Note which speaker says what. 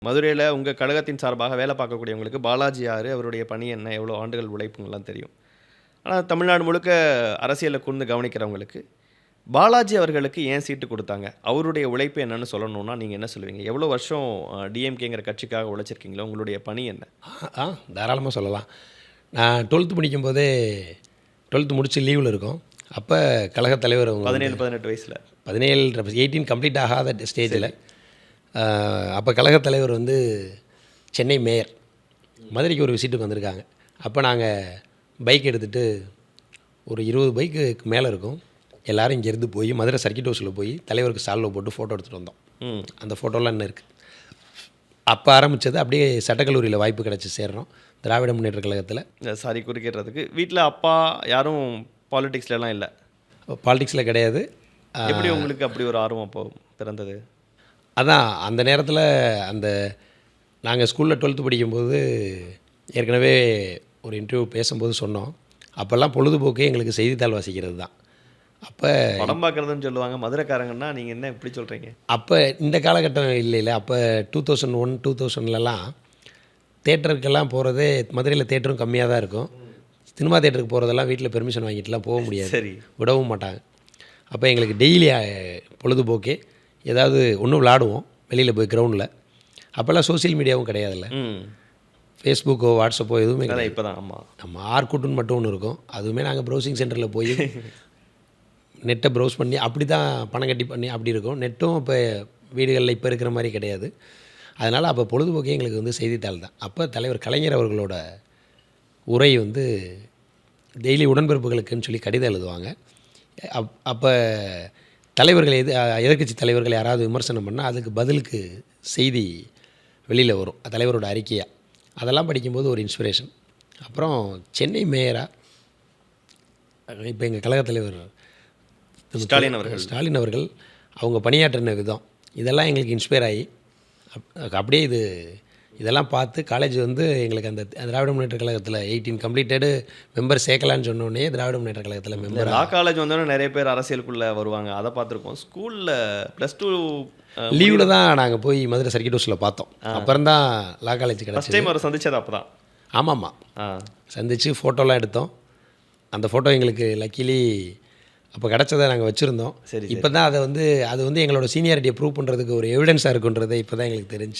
Speaker 1: மதுரையில உங்க கழகத்தின் சார்பாக வேலை பார்க்கக்கூடியவங்களுக்கு பாலாஜி யாரு? அவருடைய பணி என்ன? எவ்வளோ ஆண்டுகள் உழைப்புங்கலாம் தெரியும். ஆனா தமிழ்நாடு முழுக்க அரசியல கூர்ந்து கவனிக்கிறவங்களுக்கு, பாலாஜி அவர்களுக்கு ஏன் சீட்டு குடுத்தாங்க? அவருடைய உழைப்பு என்னன்னு சொல்லணும்னா, நீங்க என்ன சொல்லுவீங்க? எவ்வளோ வருஷம் டிஎம்கேங்கிற கட்சிக்காக உழைச்சிருக்கீங்களோ, உங்களுடைய பணி என்ன?
Speaker 2: ஆ தாராளமாக சொல்லலாம். நான் 12th படிக்கும்போதே 12th முடிச்சு லீவில் இருக்கோம். அப்போ கழகத் தலைவர் அவங்க
Speaker 1: 17, 18 வயசுல.
Speaker 2: 17 18 கம்ப்ளீட் ஆகாத ஸ்டேஜில் அப்போ கழகத் தலைவர் வந்து சென்னை மேயர் மதுரைக்கு ஒரு விசிட்டுக்கு வந்திருக்காங்க. அப்போ நாங்கள் பைக் எடுத்துகிட்டு ஒரு 20 பைக்குக்கு மேலே இருக்கும். எல்லோரும் இங்கேருந்து போய் மதுரை சர்க்கிட் ஹவுஸில் போய் தலைவருக்கு சால்வை போட்டு ஃபோட்டோ எடுத்துகிட்டு வந்தோம். அந்த ஃபோட்டோலாம் இன்னும் இருக்குது. அப்போ ஆரம்பித்தது அப்படியே சட்டக்கல்லூரியில் வாய்ப்பு கிடச்சி சேர்றோம் திராவிட முன்னேற்ற கழகத்தில்.
Speaker 1: சாரி குறுக்கிடுறதுக்கு. வீட்டில் அப்பா யாரும் பாலிடிக்ஸ்லலாம் இல்லை?
Speaker 2: பாலிடிக்ஸில் கிடையாது.
Speaker 1: எப்படி உங்களுக்கு அப்படி ஒரு ஆர்வம் அப்போ பிறந்தது?
Speaker 2: அதான் அந்த நேரத்தில் அந்த நாங்கள் ஸ்கூலில் 12th படிக்கும்போது ஏற்கனவே ஒரு இன்டர்வியூ பேசும்போது சொன்னோம். அப்போல்லாம் பொழுதுபோக்கே எங்களுக்கு செய்தித்தாள் வாசிக்கிறது தான். அப்போ
Speaker 1: படம் பார்க்குறதுன்னு சொல்லுவாங்க. மதுரைக்காரங்கன்னா நீங்கள் என்ன இப்படி சொல்கிறீங்க?
Speaker 2: அப்போ இந்த காலகட்டம் இல்லைல்ல. அப்போ 2001 2000லலாம் தேட்டருக்கெல்லாம் போகிறதே மதுரையில் தேட்டரும் கம்மியாக தான் இருக்கும். சினிமா தேட்டருக்கு போகிறதெல்லாம் வீட்டில் பெர்மிஷன் வாங்கிட்டுலாம் போக முடியாது,
Speaker 1: சரி,
Speaker 2: விடவும் மாட்டாங்க. அப்போ எங்களுக்கு டெய்லி பொழுதுபோக்கே ஏதாவது ஒன்று விளாடுவோம் வெளியில் போய் கிரவுண்டில். அப்போல்லாம் சோசியல் மீடியாவும் கிடையாதுல்ல. ஃபேஸ்புக்கோ வாட்ஸ்அப்போ எதுவுமே கிடையாது.
Speaker 1: இப்போ தான் ஆமாம்,
Speaker 2: நம்ம ஆர்குட்டுன்னு மட்டும் ஒன்று இருக்கும். அதுவுமே நாங்கள் ப்ரௌசிங் சென்டரில் போய் நெட்டை ப்ரௌஸ் பண்ணி அப்படி தான் பணம் கட்டி பண்ணி அப்படி இருக்கும். நெட்டும் இப்போ வீடுகளில் இப்போ இருக்கிற மாதிரி கிடையாது. அதனால் அப்போ பொழுதுபோக்கே எங்களுக்கு வந்து செய்தித்தாள் தான். அப்போ தலைவர் கலைஞர் அவர்களோட உரை வந்து டெய்லி உடன்பிறப்புகளுக்குன்னு சொல்லி கடிதம் எழுதுவாங்க. அப்போ தலைவர்கள் எதிர்க்கட்சி தலைவர்கள் யாராவது விமர்சனம் பண்ணால் அதுக்கு பதிலுக்கு செய்தி வெளியில் வரும், தலைவரோட அறிக்கையாக. அதெல்லாம் படிக்கும்போது ஒரு இன்ஸ்பிரேஷன். அப்புறம் சென்னை மேயராக இப்போ எங்கள் கழகத் தலைவர் ஸ்டாலின் அவர்கள் அவங்க பணியாற்றின விதம் இதெல்லாம் எங்களுக்கு இன்ஸ்பயர் ஆகி அப்படியே இதெல்லாம் பார்த்து காலேஜ் வந்து எங்களுக்கு அந்த திராவிட முன்னேற்ற கழகத்தில் 18 கம்ப்ளீட்டடு மெம்பர் சேர்க்கலான்னு சொன்னோடனே திராவிட முன்னேற்ற கழகத்தில் மெம்பர்.
Speaker 1: லா காலேஜ் வந்தோடனே நிறைய பேர் அரசியலுக்குள்ளே வருவாங்க, அதை பார்த்துருக்கோம். ஸ்கூலில் +2
Speaker 2: லீவில் தான் நாங்கள் போய் மதுரை சர்க்கிட் ஹவுஸில் பார்த்தோம். அப்புறம் தான் லா காலேஜ்
Speaker 1: ஃபஸ்ட் டைம் அவர் சந்திச்சது அப்போ தான்.
Speaker 2: ஆமாம்மா, சந்தித்து ஃபோட்டோலாம் எடுத்தோம். அந்த ஃபோட்டோ எங்களுக்கு லக்கிலி அப்போ கிடச்சதை நாங்கள் வச்சுருந்தோம்.
Speaker 1: சரி,
Speaker 2: இப்போ தான் அது வந்து எங்களோட சீனியாரிட்டியை ப்ரூவ் பண்ணுறதுக்கு ஒரு எவிடன்ஸாக இருக்குன்றதை இப்போ தான் எங்களுக்கு தெரிஞ்சு.